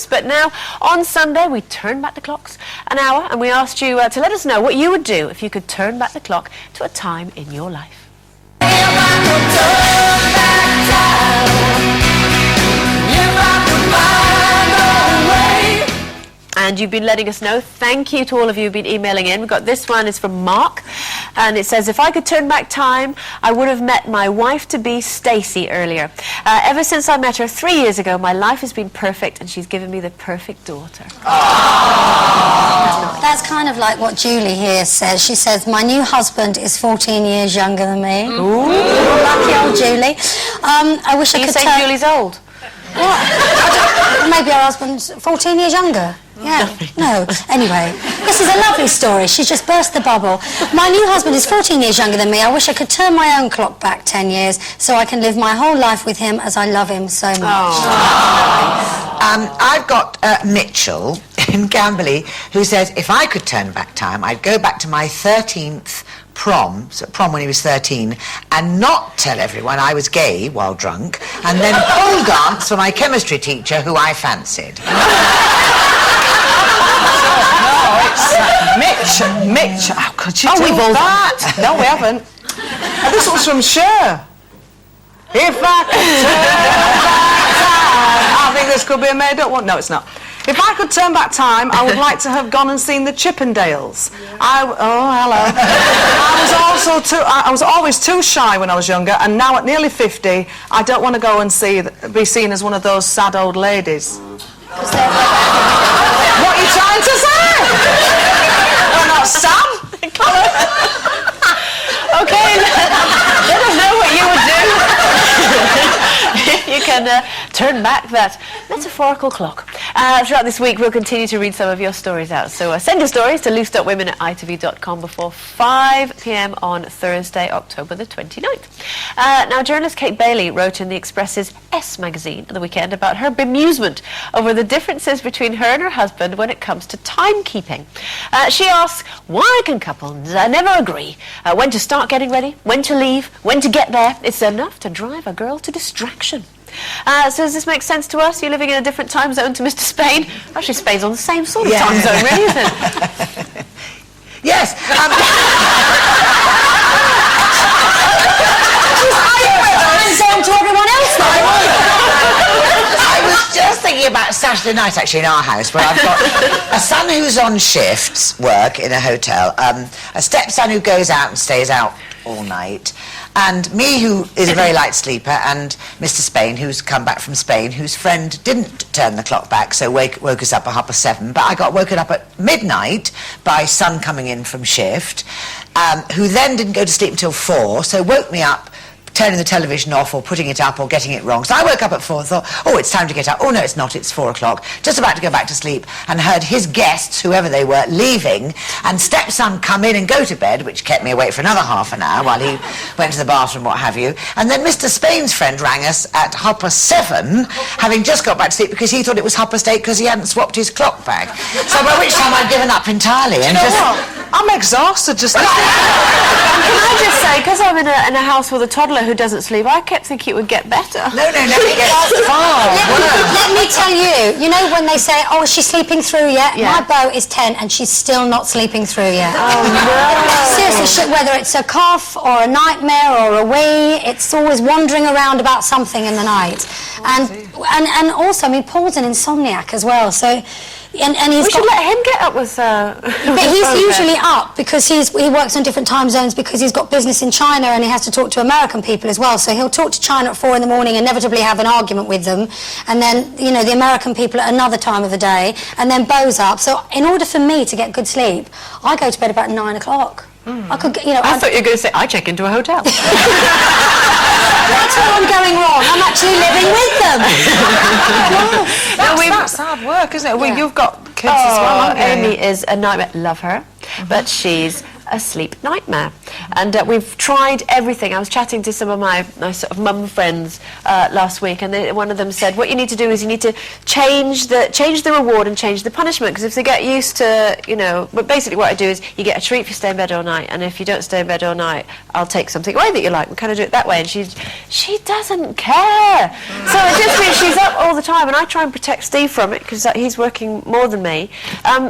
But now, on Sunday, we turn back the clocks an hour and we asked you to let us know what you would do if you could turn back the clock to a time in your life. And you've been letting us know. Thank you to all of you who've been emailing in. We've got this one, is from Mark, and it says, if I could turn back time, I would have met my wife-to-be, Stacey, earlier. Ever since I met her 3 years ago, my life has been perfect, and she's given me the perfect daughter. That's kind of like what Julie here says. She says, my new husband is 14 years younger than me. Ooh. Lucky old Julie. I wish I could say Julie's old? What? Maybe her husband's 14 years younger. Yeah, no. Anyway, this is a lovely story. She's just burst the bubble. My new husband is 14 years younger than me. I wish I could turn my own clock back 10 years so I can live my whole life with him as I love him so much. I've got Mitchell in Camberley who says, if I could turn back time, I'd go back to my 13th prom when he was 13, and not tell everyone I was gay while drunk, and then pole dance for my chemistry teacher who I fancied. Mitch, how could you do we've all that? No, we haven't. This was from Cher. If I could turn back time, I think this could be a made-up one. No, it's not. If I could turn back time, I would like to have gone and seen the Chippendales. Oh, hello. I was always too shy when I was younger, and now at nearly 50, I don't want to go and be seen as one of those sad old ladies. What are you trying to say? We're not Sam. Okay, let us know what you would do. You can turn back that metaphorical clock. Throughout this week, we'll continue to read some of your stories out. So send your stories to loose.women@itv.com before 5 p.m. on Thursday, October the 29th. Now, journalist Kate Bailey wrote in the Express's S magazine at the weekend about her bemusement over the differences between her and her husband when it comes to timekeeping. She asks, why can couples never agree when to start getting ready, when to leave, when to get there? It's enough to drive a girl to distraction. So does this make sense to us? You're living in a different time zone to Mr. Spain? Actually, Spain's on the same sort of time zone, really, isn't it? Yes. Time zone to everyone else, I was just thinking about Saturday night, actually, in our house, where I've got a son who's on shifts, work in a hotel, a stepson who goes out and stays out all night, and me, who is a very light sleeper, and Mr. Spain, who's come back from Spain, whose friend didn't turn the clock back, so woke us up at 7:30, but I got woken up at midnight by son coming in from shift, who then didn't go to sleep until 4, so woke me up turning the television off or putting it up or getting it wrong. So I woke up at 4 and thought, oh, it's time to get up. Oh, no, it's not. It's 4 o'clock. Just about to go back to sleep, and heard his guests, whoever they were, leaving, and stepson come in and go to bed, which kept me awake for another half an hour while he went to the bathroom, what have you. And then Mr. Spain's friend rang us at 7:30, having just got back to sleep because he thought it was 8:30 because he hadn't swapped his clock back. So by which time I'd given up entirely. And I'm exhausted just listening. Can I just say, because I'm in a house with a toddler who doesn't sleep, I kept thinking it would get better. No, it gets far. Let me tell you, you know when they say, oh, is she sleeping through yet? Yeah. My beau is 10 and she's still not sleeping through yet. Oh, no. Seriously, whether it's a cough or a nightmare or a wee, it's always wandering around about something in the night. And also, I mean, Paul's an insomniac as well, so... And we should let him get up with... But he's usually up because he works on different time zones because he's got business in China and he has to talk to American people as well. So he'll talk to China at 4 in the morning, inevitably have an argument with them, and then, you know, the American people at another time of the day, and then Beau's up. So in order for me to get good sleep, I go to bed about 9 o'clock. I could, you know... I thought you were going to say, I check into a hotel. That's where I'm going wrong. I'm actually living with them. That's hard work, isn't it? Well, you've got kids as well, haven't you? Amy is a nightmare. Love her, but she's a sleep nightmare. And we've tried everything. I was chatting to some of my sort of mum friends last week, and one of them said, what you need to do is you need to change the reward and change the punishment, because if they get used to, you know, but basically what I do is you get a treat if you stay in bed all night, and if you don't stay in bed all night, I'll take something away that you like. We kind of do it that way, and she doesn't care. So it just means she's up all the time, and I try and protect Steve from it because he's working more than me.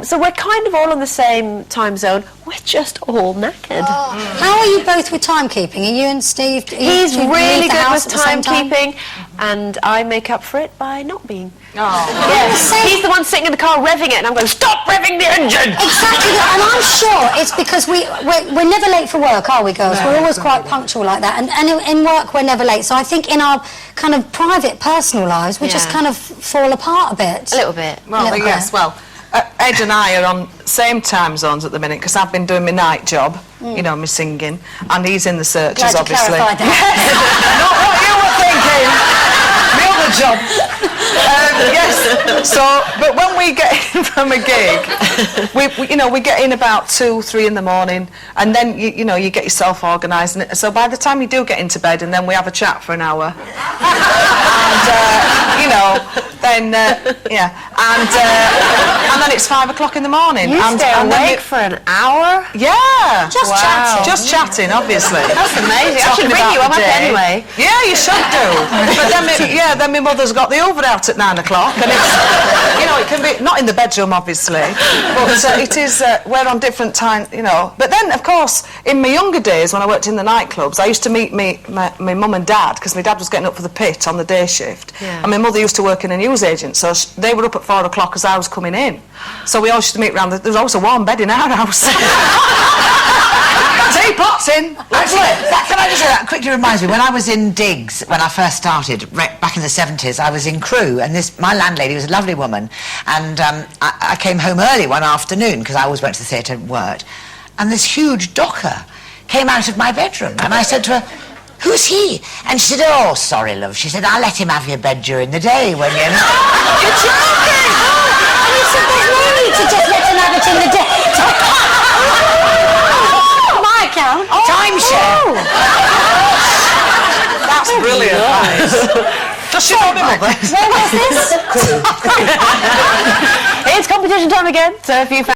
So we're kind of all on the same time zone. We're just all knackered. How are you both with timekeeping? Are you and Steve? He's do you really leave the good house with at the same time? timekeeping, and I make up for it by not being. Oh. Yes. He's the one sitting in the car revving it, and I'm going, stop revving the engine! Exactly, and I'm sure it's because we're never late for work, are we, girls? We're always quite punctual like that, and in work we're never late. So I think in our kind of private, personal lives, we just kind of fall apart a bit. A little bit. Well, yes, well, Ed and I are on same time zones at the minute because I've been doing my night job, you know, my singing, and he's in the searches, Glad you obviously. clarified that. Not what you were thinking. My other job. Yes. So, but when we get in from a gig, we get in about 2, 3 in the morning, and then you know you get yourself organised, and so by the time you do get into bed, and then we have a chat for an hour, and you know, then yeah, and then it's 5 o'clock in the morning. You and, stay and then awake for an hour? Yeah. Just chatting. Just chatting, obviously. That's amazing. I should Talking bring about you. I'm the up day. anyway. Yeah, you should do. But then my mother's got the oven out at 9 o'clock, and it's, you know, it can be not in the bedroom, obviously, but it is. We're on different time, you know. But then, of course, in my younger days when I worked in the nightclubs, I used to meet my mum and dad because my dad was getting up for the pit on the day shift, and my mother used to work in a newsagent, so they were up at 4 o'clock as I was coming in. So we all used to meet around. There was always a warm bed in our house. Teapots in. Actually, can I just say that quickly reminds me, when I was in digs, when I first started, back in the 70s, I was in crew, and my landlady was a lovely woman, and I came home early one afternoon, because I always went to the theatre and worked, and this huge docker came out of my bedroom, and I said to her, who's he? And she said, oh, sorry, love. She said, I'll let him have your bed during the day when you're not. You're joking! And you said there's no need to just let him have it in the day. My account. Timeshare. That's brilliant. Does she know me, mother? Where was this? It's competition time again, so if you